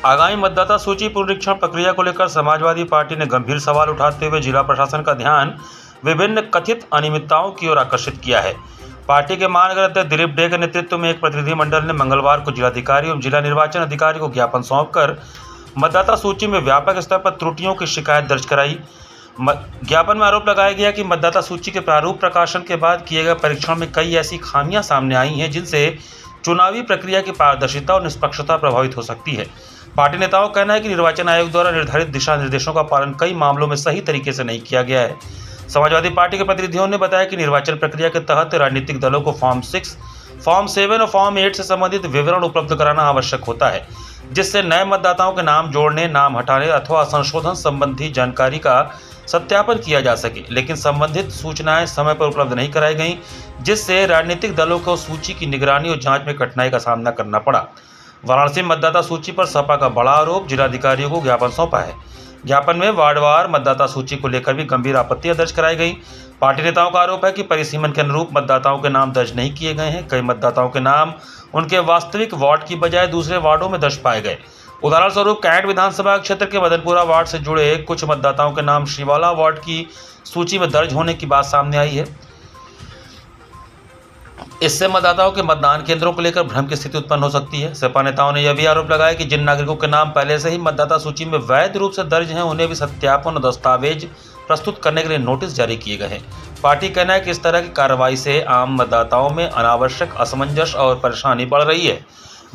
आगामी मतदाता सूची पुनरीक्षण प्रक्रिया को लेकर समाजवादी पार्टी ने गंभीर सवाल उठाते हुए जिला प्रशासन का ध्यान विभिन्न कथित अनियमितताओं की ओर आकर्षित किया है। पार्टी के महानगर अध्यक्ष दिलीप डे के नेतृत्व में एक प्रतिनिधिमंडल ने मंगलवार को जिलाधिकारी एवं जिला निर्वाचन अधिकारी को ज्ञापन सौंपकर मतदाता सूची में व्यापक स्तर पर त्रुटियों की शिकायत दर्ज कराई। ज्ञापन में आरोप लगाया गया कि मतदाता सूची के प्रारूप प्रकाशन के बाद किए गए परीक्षण में कई ऐसी खामियां सामने आई हैं जिनसे चुनावी प्रक्रिया की पारदर्शिता और निष्पक्षता प्रभावित हो सकती है। पार्टी नेताओं का कहना है कि निर्वाचन आयोग द्वारा निर्धारित दिशा निर्देशों का पालन कई मामलों में सही तरीके से नहीं किया गया है। समाजवादी पार्टी के प्रतिनिधियों ने बताया कि निर्वाचन प्रक्रिया के तहत राजनीतिक दलों को फॉर्म 6, फॉर्म 7 और फॉर्म 8 से संबंधित विवरण उपलब्ध कराना आवश्यक होता है, जिससे नए मतदाताओं के नाम जोड़ने, नाम हटाने अथवा संशोधन संबंधी जानकारी का सत्यापन किया जा सके। लेकिन संबंधित सूचनाएं समय पर उपलब्ध नहीं कराई गईं, जिससे राजनीतिक दलों को सूची की निगरानी और जांच में कठिनाई का सामना करना पड़ा। वाराणसी मतदाता सूची पर सपा का बड़ा आरोप, जिलाधिकारियों को ज्ञापन सौंपा है। ज्ञापन में वार्डवार मतदाता सूची को लेकर भी गंभीर आपत्तियां दर्ज कराई गई। पार्टी नेताओं का आरोप है कि परिसीमन के अनुरूप मतदाताओं के नाम दर्ज नहीं किए गए हैं। कई मतदाताओं के नाम उनके वास्तविक वार्ड की बजाय दूसरे वार्डों में दर्ज पाए गए। उदाहरण स्वरूप कैंट विधानसभा क्षेत्र के मदनपुरा वार्ड से जुड़े कुछ मतदाताओं के नाम शिवाला वार्ड की सूची में दर्ज होने की बात सामने आई है। इससे मतदाताओं के मतदान केंद्रों को लेकर भ्रम की स्थिति उत्पन्न हो सकती है। सपा नेताओं ने यह भी आरोप लगाया कि जिन नागरिकों के नाम पहले से ही मतदाता सूची में वैध रूप से दर्ज हैं, उन्हें भी सत्यापन और दस्तावेज प्रस्तुत करने के लिए नोटिस जारी किए गए हैं। पार्टी कहना है कि इस तरह की कार्रवाई से आम मतदाताओं में अनावश्यक असमंजस और परेशानी बढ़ रही है।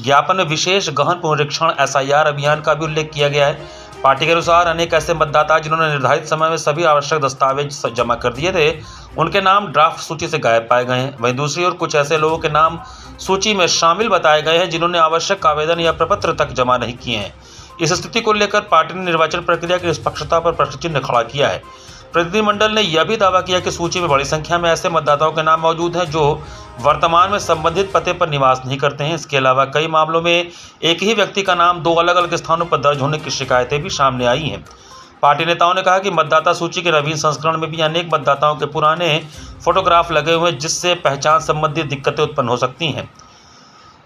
ज्ञापन में विशेष गहन पुनरीक्षण SIR अभियान का भी उल्लेख किया गया है। पार्टी के अनुसार अनेक ऐसे मतदाता जिन्होंने निर्धारित समय में सभी आवश्यक दस्तावेज जमा कर दिए थे, उनके नाम ड्राफ्ट सूची से गायब पाए गए हैं। वहीं दूसरी ओर कुछ ऐसे लोगों के नाम सूची में शामिल बताए गए हैं जिन्होंने आवश्यक आवेदन या प्रपत्र तक जमा नहीं किए हैं। इस स्थिति को लेकर पार्टी ने निर्वाचन प्रक्रिया की निष्पक्षता पर प्रश्न चिन्ह खड़ा किया है। प्रतिनिधिमंडल ने यह भी दावा किया कि सूची में बड़ी संख्या में ऐसे मतदाताओं के नाम मौजूद हैं जो वर्तमान में संबंधित पते पर निवास नहीं करते हैं। इसके अलावा कई मामलों में एक ही व्यक्ति का नाम 2 अलग-अलग स्थानों पर दर्ज होने की शिकायतें भी सामने आई हैं। पार्टी नेताओं ने कहा कि मतदाता सूची के नवीन संस्करण में भी अनेक मतदाताओं के पुराने फोटोग्राफ लगे हुए हैं, जिससे पहचान संबंधी दिक्कतें उत्पन्न हो सकती हैं।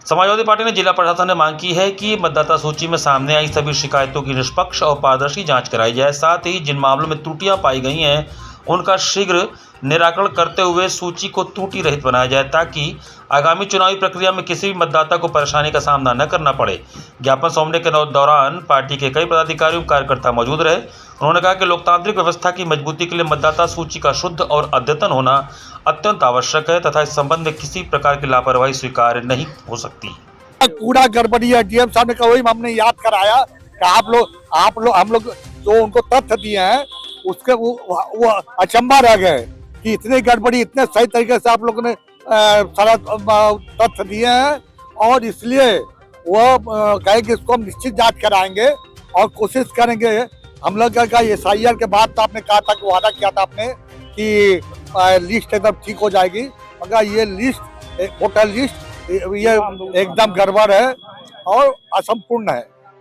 समाजवादी पार्टी ने जिला प्रशासन ने मांग की है कि मतदाता सूची में सामने आई सभी शिकायतों की निष्पक्ष और पारदर्शी जांच कराई जाए। साथ ही जिन मामलों में त्रुटियां पाई गई हैं, उनका शीघ्र निराकरण करते हुए सूची को त्रुटि रहित बनाया जाए, ताकि आगामी चुनावी प्रक्रिया में किसी भी मतदाता को परेशानी का सामना न करना पड़े। ज्ञापन सौंपने के दौरान पार्टी के कई पदाधिकारी और कार्यकर्ता मौजूद रहे। उन्होंने कहा कि लोकतांत्रिक व्यवस्था की मजबूती के लिए मतदाता सूची का शुद्ध और अद्यतन होना अत्यंत आवश्यक है तथा इस संबंध में किसी प्रकार की लापरवाही स्वीकार्य नहीं हो सकती। कूड़ा गड़बड़ी है। डीएम साहब ने कहा, वही हमने याद कराया कि हम लोग जो उनको तथ्य दिए हैं उसके वो अचंभा रह गए कि इतनी गड़बड़ी इतने सही तरीके से आप लोगों ने सारा तथ्य दिए हैं, और इसलिए वो कहे कि इसको हम निश्चित जांच कराएंगे और कोशिश करेंगे। हम लोग का SIR के बाद तो आपने कहा था कि वादा किया था आपने कि लिस्ट एकदम ठीक हो जाएगी, मगर ये लिस्ट वोटर लिस्ट ये एकदम गड़बड़ है और असंपूर्ण है।